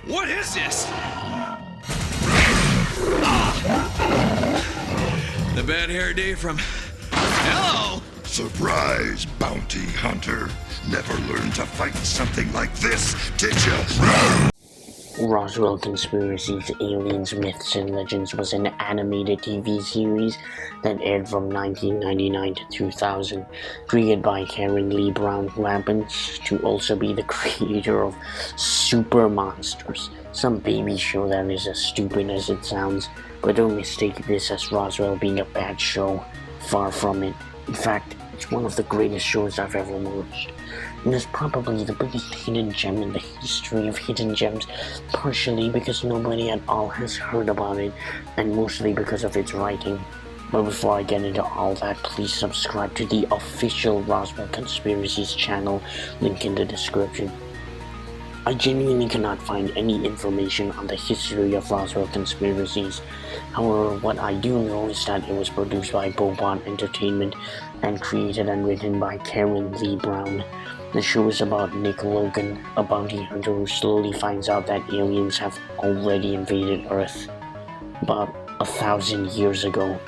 What is this? The bad hair day from... Hello! Surprise, bounty hunter. Never learned to fight something like this, did you? Roswell Conspiracies, Aliens, Myths, and Legends was an animated TV series that aired from 1999 to 2000, created by Karen Lee Brown, who happens to also be the creator of Super Monsters, some baby show that is as stupid as it sounds, but don't mistake this as Roswell being a bad show. Far from it. In fact, it's one of the greatest shows I've ever watched. And is probably the biggest hidden gem in the history of hidden gems, partially because nobody at all has heard about it, and mostly because of its writing. But before I get into all that, please subscribe to the official Roswell Conspiracies channel, link in the description. I genuinely cannot find any information on the history of Roswell Conspiracies. However, what I do know is that it was produced by Bobot Entertainment and created and written by Karen Lee Brown. The show is about Nick Logan, a bounty hunter who slowly finds out that aliens have already invaded Earth about 1,000 years ago,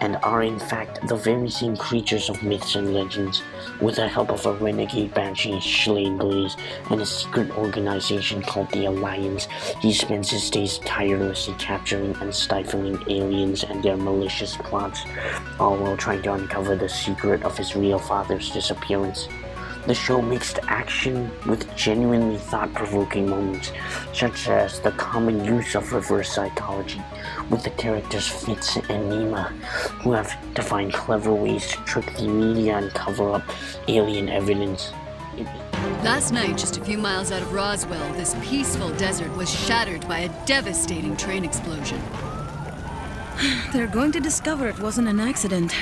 and are in fact the very same creatures of myths and legends. With the help of a renegade banshee, Shane Blaze, and a secret organization called the Alliance, he spends his days tirelessly capturing and stifling aliens and their malicious plots, all while trying to uncover the secret of his real father's disappearance. The show mixed action with genuinely thought-provoking moments, such as the common use of reverse psychology, with the characters Fitz and Nima, who have to find clever ways to trick the media and cover up alien evidence. Last night, just a few miles out of Roswell, this peaceful desert was shattered by a devastating train explosion. They're going to discover it wasn't an accident.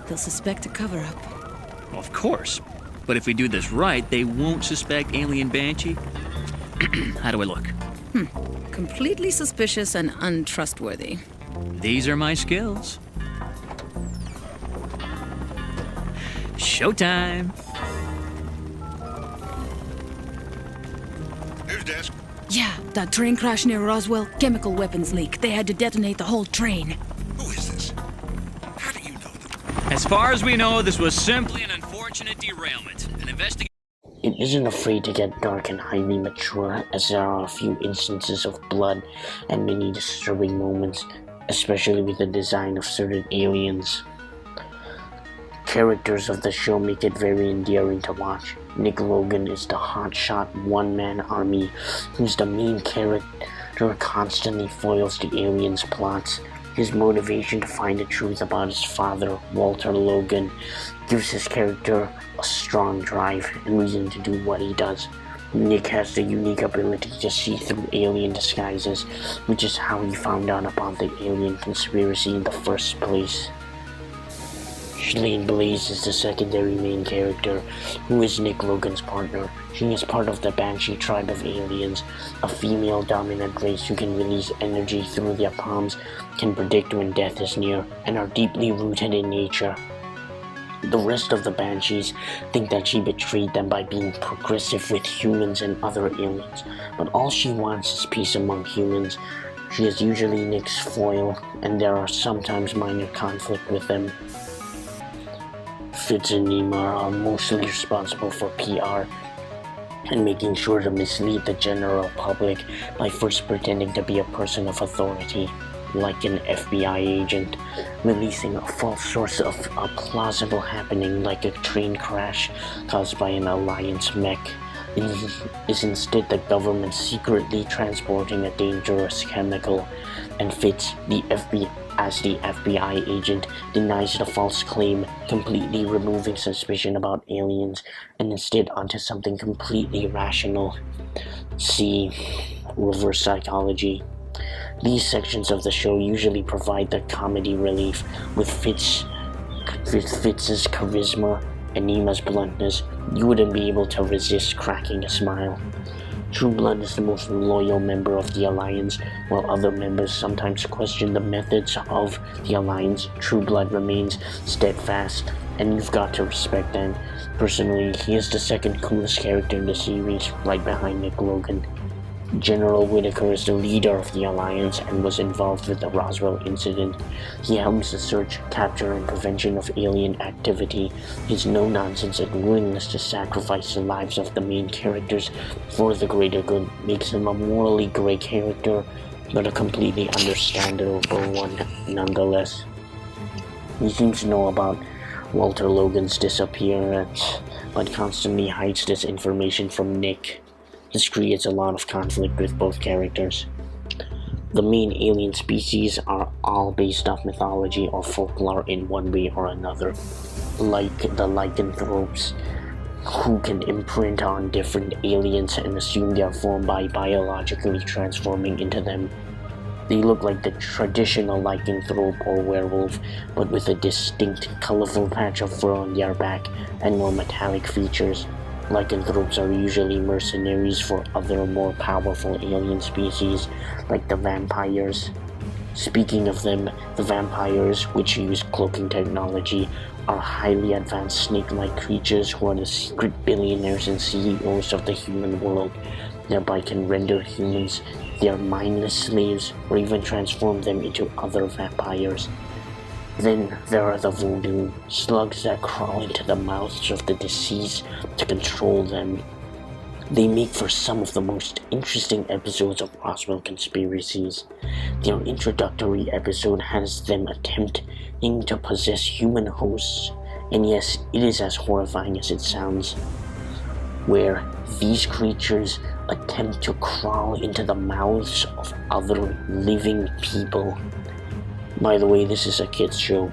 They'll suspect a cover-up. Of course. But if we do this right, they won't suspect Alien Banshee? How do I look? Completely suspicious and untrustworthy. These are my skills. Showtime! News desk. Yeah, that train crash near Roswell, chemical weapons leak. They had to detonate the whole train. Who is this? How do you know them? As far as we know, this was simply an unfortunate derailment. An investigation. It isn't afraid to get dark and highly mature, as there are a few instances of blood and many disturbing moments, especially with the design of certain aliens. Characters of the show make it very endearing to watch. Nick Logan is the hotshot one-man army who's the main character, constantly foils the aliens' plots. His motivation to find the truth about his father, Walter Logan, gives his character a strong drive and reason to do what he does. Nick has the unique ability to see through alien disguises, which is how he found out about the alien conspiracy in the first place. Shane Blaze is the secondary main character, who is Nick Logan's partner. She is part of the Banshee tribe of aliens, a female-dominant race who can release energy through their palms, can predict when death is near, and are deeply rooted in nature. The rest of the Banshees think that she betrayed them by being progressive with humans and other aliens, but all she wants is peace among humans. She is usually Nick's foil, and there are sometimes minor conflict with them. Fitz and Nima are mostly responsible for PR and making sure to mislead the general public by first pretending to be a person of authority, like an FBI agent, releasing a false source of a plausible happening like a train crash caused by an Alliance mech. It is instead the government secretly transporting a dangerous chemical, and Fitz, as the FBI agent, denies the false claim, completely removing suspicion about aliens and instead onto something completely rational. See reverse psychology. These sections of the show usually provide the comedy relief, with Fitz's charisma and Nima's bluntness. You wouldn't be able to resist cracking a smile. True Blood is the most loyal member of the Alliance. While other members sometimes question the methods of the Alliance, True Blood remains steadfast and you've got to respect that. Personally, he is the second coolest character in the series, right behind Nick Logan. General Whitaker is the leader of the Alliance and was involved with the Roswell incident. He helms the search, capture, and prevention of alien activity. His no-nonsense and willingness to sacrifice the lives of the main characters for the greater good makes him a morally grey character, but a completely understandable one nonetheless. He seems to know about Walter Logan's disappearance, but constantly hides this information from Nick. This creates a lot of conflict with both characters. The main alien species are all based off mythology or folklore in one way or another, like the lycanthropes, who can imprint on different aliens and assume their form by biologically transforming into them. They look like the traditional lycanthrope or werewolf, but with a distinct, colorful patch of fur on their back and more metallic features. Lycanthropes are usually mercenaries for other more powerful alien species, like the vampires. Speaking of them, the vampires, which use cloaking technology, are highly advanced snake-like creatures who are the secret billionaires and CEOs of the human world, thereby can render humans their mindless slaves or even transform them into other vampires. Then there are the voodoo, slugs that crawl into the mouths of the deceased to control them. They make for some of the most interesting episodes of Roswell Conspiracies. Their introductory episode has them attempting to possess human hosts, and yes, it is as horrifying as it sounds, where these creatures attempt to crawl into the mouths of other living people. By the way, this is a kids show.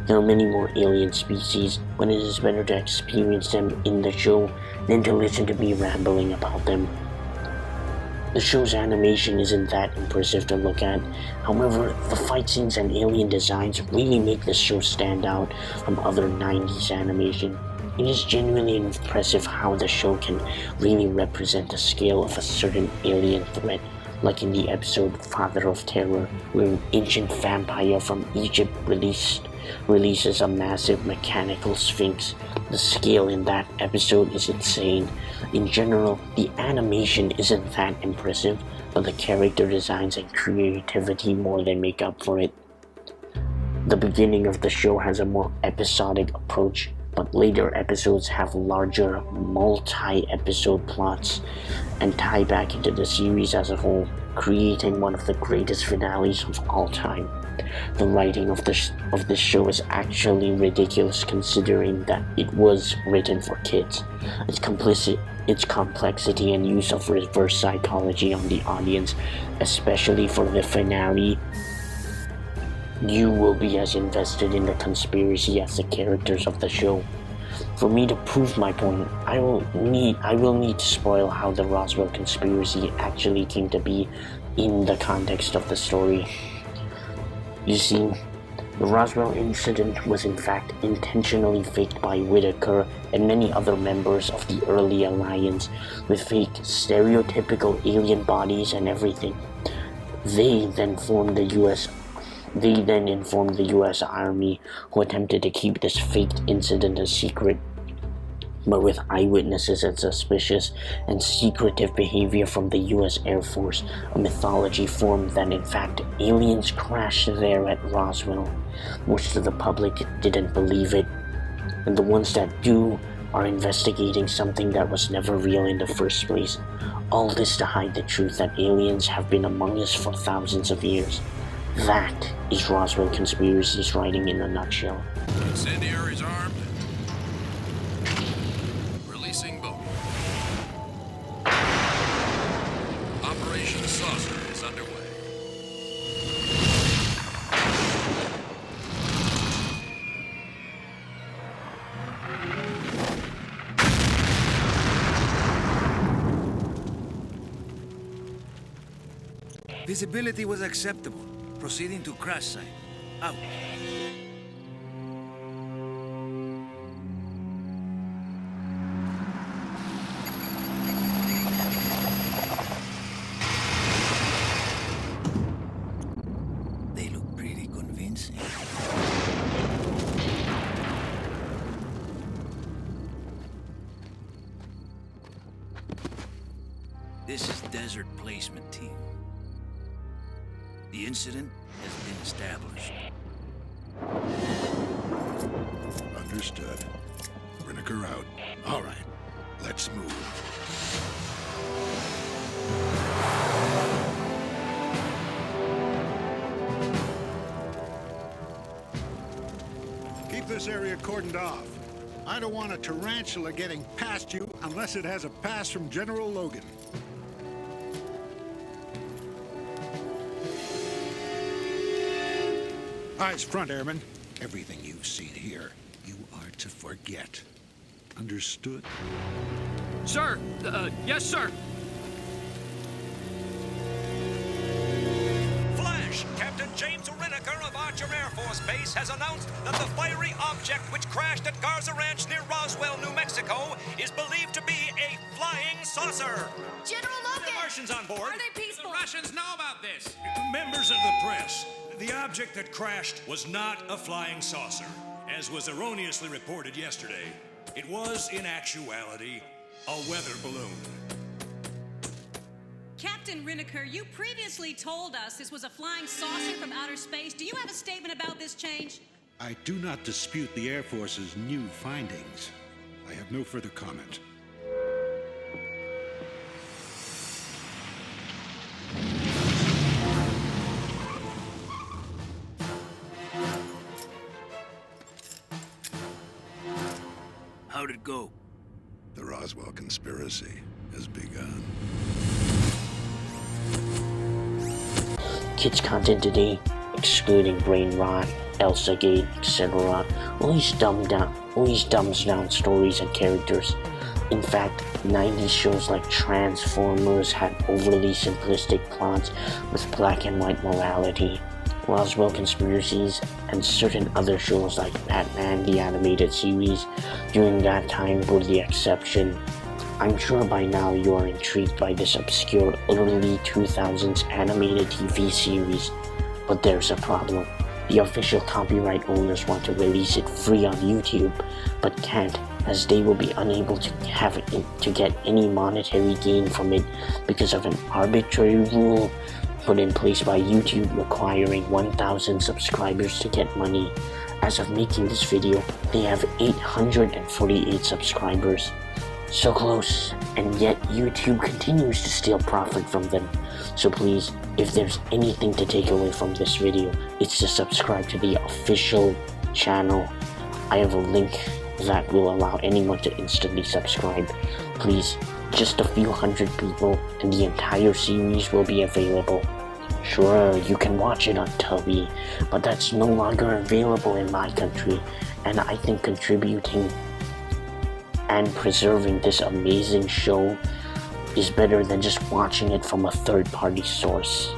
There are many more alien species, but it is better to experience them in the show than to listen to me rambling about them. The show's animation isn't that impressive to look at. However, the fight scenes and alien designs really make the show stand out from other 90s animation. It is genuinely impressive how the show can really represent the scale of a certain alien threat, like in the episode Father of Terror, where an ancient vampire from Egypt releases a massive mechanical sphinx. The scale in that episode is insane. In general, the animation isn't that impressive, but the character designs and creativity more than make up for it. The beginning of the show has a more episodic approach, but later episodes have larger, multi-episode plots and tie back into the series as a whole, creating one of the greatest finales of all time. The writing of this show is actually ridiculous considering that it was written for kids. Its complexity and use of reverse psychology on the audience, especially for the finale, you will be as invested in the conspiracy as the characters of the show. For me to prove my point, I will need to spoil how the Roswell Conspiracy actually came to be in the context of the story. You see, the Roswell incident was in fact intentionally faked by Whitaker and many other members of the early Alliance, with fake, stereotypical alien bodies and everything. They then informed the US Army, who attempted to keep this faked incident a secret. But with eyewitnesses and suspicious and secretive behavior from the US Air Force, a mythology formed that in fact aliens crashed there at Roswell. Most of the public didn't believe it, and the ones that do are investigating something that was never real in the first place. All this to hide the truth that aliens have been among us for thousands of years. That is Roswell Conspiracies writing in a nutshell. Incendiaries armed. Releasing boat. Operation Saucer is underway. Visibility was acceptable. Proceeding to crash site. Out. They look pretty convincing. This is Desert Placement Team. The incident has been established. Understood. Riniker out. All right, let's move. Keep this area cordoned off. I don't want a tarantula getting past you unless it has a pass from General Logan. Eyes front, Airman. Everything you've seen here, you are to forget. Understood? Sir! Yes, sir! Flash! Captain James Riniker of Archer Air Force Base has announced that the fiery object which crashed at Garza Ranch near Roswell, New Mexico, is believed to be a flying saucer. General Logan! The Martians on board. Are they peaceful? The Russians know about this. Members of the press, the object that crashed was not a flying saucer, as was erroneously reported yesterday. It was, in actuality, a weather balloon. Captain Riniker, you previously told us this was a flying saucer from outer space. Do you have a statement about this change? I do not dispute the Air Force's new findings. I have no further comment. How'd it go? The Roswell Conspiracy has begun. Kids content today, excluding brain rot, Elsa Gate, etc., always dumbs down stories and characters. In fact, 90s shows like Transformers had overly simplistic plots with black and white morality. Roswell Conspiracies and certain other shows like Batman the Animated Series during that time were the exception. I'm sure by now you are intrigued by this obscure early 2000s animated TV series, but there's a problem. The official copyright owners want to release it free on YouTube, but can't, as they will be unable to get any monetary gain from it because of an arbitrary rule put in place by YouTube requiring 1,000 subscribers to get money. As of making this video, they have 848 subscribers. So close, and yet YouTube continues to steal profit from them. So please, if there's anything to take away from this video, it's to subscribe to the official channel. I have a link that will allow anyone to instantly subscribe. Please, just a few hundred people and the entire series will be available. Sure, you can watch it on Tubby, but that's no longer available in my country, and I think contributing and preserving this amazing show is better than just watching it from a third-party source.